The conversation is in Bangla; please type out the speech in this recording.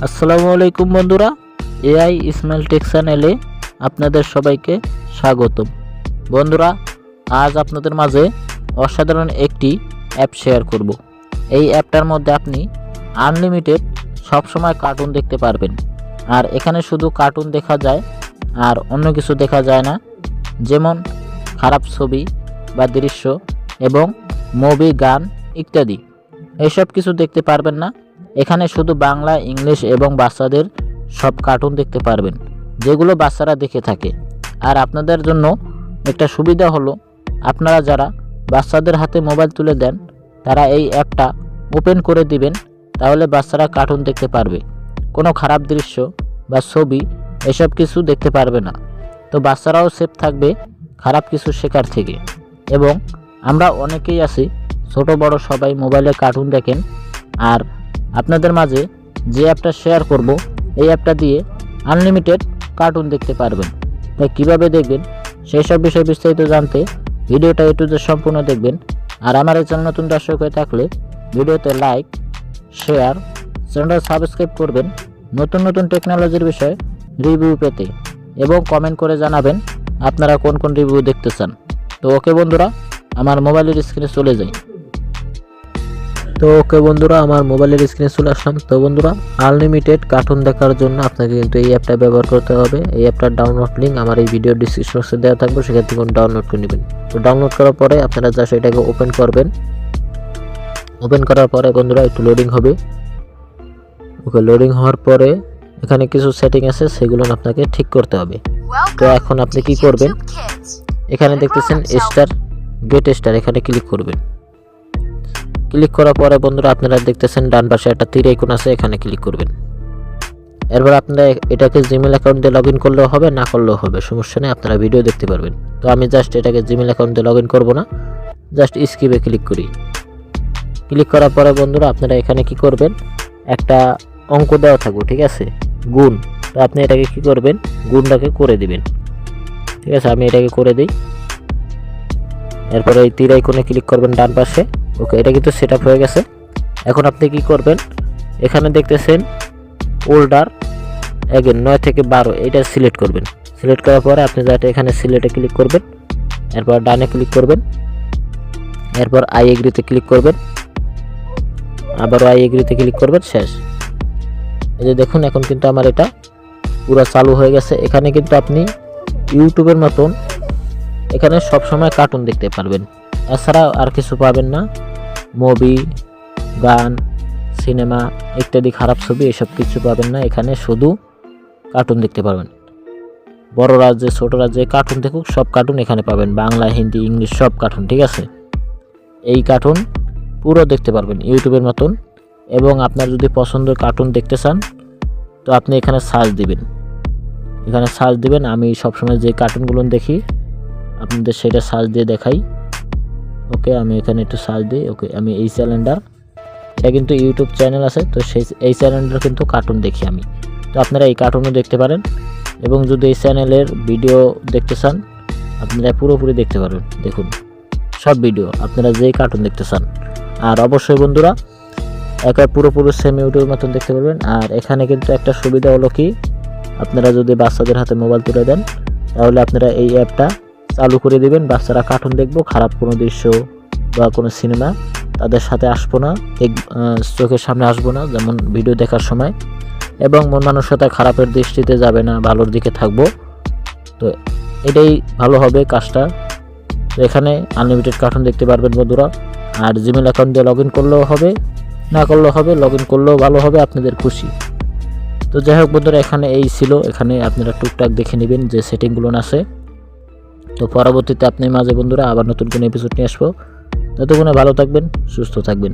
আসসালামু আলাইকুম বন্ধুরা, এআই ইসমাইল টেক চ্যানেলে আপনাদের সবাইকে স্বাগতম। বন্ধুরা, আজ আপনাদের মাঝে অসাধারণ একটি অ্যাপ শেয়ার করব। এই অ্যাপটার মধ্যে আপনি আনলিমিটেড সবসময় কার্টুন দেখতে পারবেন। আর এখানে শুধু কার্টুন দেখা যায় আর অন্য কিছু দেখা যায় না, যেমন খারাপ ছবি বা দৃশ্য এবং মুভি, গান ইত্যাদি। এইসব কিছু দেখতে পারবেন না। এখানে শুধু বাংলা, ইংলিশ এবং বাচ্চাদের সব কার্টুন দেখতে পারবেন, যেগুলো বাচ্চারা দেখে থাকে। আর আপনাদের জন্য একটা সুবিধা হলো, আপনারা যারা বাচ্চাদের হাতে মোবাইল তুলে দেন তারা এই অ্যাপটা ওপেন করে দিবেন, তাহলে বাচ্চারা কার্টুন দেখতে পারবে। কোনো খারাপ দৃশ্য বা ছবি এসব কিছু দেখতে পারবে না। তো বাচ্চারাও সেফ থাকবে খারাপ কিছু শেখার থেকে। এবং আমরা অনেকেই আছি, ছোট বড় সবাই মোবাইলে কার্টুন দেখেন। আর আপনাদের মাঝে যে অ্যাপটা শেয়ার করব, এই অ্যাপটা দিয়ে আনলিমিটেড কার্টুন দেখতে পারবেন। তাই কীভাবে দেখবেন সেই সব বিষয়ে বিস্তারিত জানতে ভিডিওটা একটু সম্পূর্ণ দেখবেন। আর আমার এই চ্যানেল নতুন দর্শক হয়ে থাকলে ভিডিওতে লাইক, শেয়ার, চ্যানেলটা সাবস্ক্রাইব করবেন নতুন নতুন টেকনোলজির বিষয়ে রিভিউ পেতে, এবং কমেন্ট করে জানাবেন আপনারা কোন কোন রিভিউ দেখতে চান। তো ওকে বন্ধুরা, আমার মোবাইলের স্ক্রিনে চলে যাই। আমার মোবাইলের স্ক্রিনে চলে আসলাম। তো বন্ধুরা, আনলিমিটেড কার্টুন দেখার জন্য আপনাকে কিন্তু এই অ্যাপটা ব্যবহার করতে হবে। এই অ্যাপটার ডাউনলোড লিঙ্ক আমার এই ভিডিও ডিসক্রিপশন বক্সে দেওয়া থাকবে, সেখান থেকে ডাউনলোড করে নেবেন। তো ডাউনলোড করার পরে আপনারা জাস্ট এটাকে ওপেন করবেন। ওপেন করার পরে বন্ধুরা একটু লোডিং হবে। ওকে, লোডিং হওয়ার পরে এখানে কিছু সেটিং আছে, সেগুলো আপনাকে ঠিক করতে হবে। তো এখন আপনি কি করবেন, এখানে দেখতেছেন গেট স্টার, এখানে ক্লিক করবেন। ক্লিক করার পরে বন্ধুরা আপনারা দেখতেছেন ডান পাশে একটা তীর আইকন আছে, এখানে ক্লিক করবেন। এরপর আপনারা এটাকে জিমেল অ্যাকাউন্ট দিয়ে লগ ইন করলেও হবে, না করলেও হবে, সমস্যা নেই, আপনারা ভিডিও দেখতে পারবেন। তো আমি জাস্ট এটাকে জিমেল অ্যাকাউন্ট দিয়ে লগ ইন করবো না, জাস্ট স্কিপে ক্লিক করি। ক্লিক করার পরে বন্ধুরা আপনারা এখানে কি করবেন, একটা অঙ্ক দেওয়া থাকবে, ঠিক আছে, গুণ। তো আপনি এটাকে কি করবেন, গুণটাকে করে দিবেন। ঠিক আছে, আমি এটাকে করে দিই। এরপরে এই তীর আইকনে ক্লিক করবেন ডান পাশে। ওকে, এটা কিন্তু সেট আপ হয়ে গেছে। এখন আপনি কি করবেন, এখানে দেখতেছেন ওল্ডার অ্যাগেন 9 থেকে 12, এটা সিলেক্ট করবেন। সিলেক্ট করার পরে আপনি যাতে এখানে সিলেক্টে ক্লিক করবেন, এরপর ডানে ক্লিক করবেন, এরপর আই এগ্রিতে ক্লিক করবেন, আবারও আই এগ্রিতে ক্লিক করবেন, শেষ। এই যে দেখুন, এখন কিন্তু আমার এটা পুরো চালু হয়ে গেছে। এখানে কিন্তু আপনি ইউটিউবের মতন এখানে সবসময় কার্টুন দেখতে পারবেন, এছাড়া আর কিছু পাবেন না। মুভি, গান, সিনেমা ইত্যাদি, খারাপ ছবি এসব কিছু পাবেন না। এখানে শুধু কার্টুন দেখতে পারবেন। বড়রা যে ছোটরা যে কার্টুন দেখুক, সব কার্টুন এখানে পাবেন, বাংলা, হিন্দি, ইংলিশ সব কার্টুন, ঠিক আছে। এই কার্টুন পুরো দেখতে পারবেন ইউটিউবের মতন। এবং আপনার যদি পছন্দের কার্টুন দেখতে চান, তো আপনি এখানে সার্চ দিবেন। এখানে সার্চ দিবেন, আমি সবসময় যে কার্টুনগুলো দেখি আপনাদের সেটা সার্চ দিয়ে দেখাই। ওকে, আমি এখানে একটু সার্চ দিই। ওকে, আমি এই চ্যানেলটার, এটা কিন্তু ইউটিউব চ্যানেল আছে, তো এই চ্যানেলটার কিন্তু কার্টুন দেখি আমি। তো আপনারা এই কার্টুনও দেখতে পারেন, এবং যদি এই চ্যানেলের ভিডিও দেখতে চান আপনারা পুরোপুরি দেখতে পারবেন। দেখুন, সব ভিডিও আপনারা যেই কার্টুন দেখতে চান। আর অবশ্যই বন্ধুরা একা পুরোপুরি সেম ইউটিউবের মতন দেখতে পারবেন। আর এখানে কিন্তু একটা সুবিধা হলো কি, আপনারা যদি বাচ্চাদের হাতে মোবাইল তুলে দেন, তাহলে আপনারা এই অ্যাপটা চালু করে দিবেন। বাচ্চারা কার্টুন দেখবো, খারাপ কোনো দৃশ্য বা কোনো সিনেমা তাদের সাথে আসবো না, চোখের সামনে আসবো না, যেমন ভিডিও দেখার সময়। এবং মন মানসিকতা খারাপের দৃষ্টিতে যাবে না, ভালোর দিকে থাকবো। তো এটাই ভালো হবে কাজটা। তো এখানে আনলিমিটেড কার্টুন দেখতে পারবেন বন্ধুরা। আর জিমেল অ্যাকাউন্ট দিয়ে লগ ইন করলেও হবে, না করলেও হবে, লগ ইন করলেও ভালো হবে, আপনাদের খুশি। তো যাই হোক বন্ধুরা, এখানে এই ছিল। এখানে আপনারা টুকটাক দেখে নেবেন যে সেটিংগুলো আছে। তো পরবর্তীতে আপনি মাঝে বন্ধুরা আবার নতুন কোনো এপিসোড নিয়ে আসবো। ততক্ষণে ভালো থাকবেন, সুস্থ থাকবেন।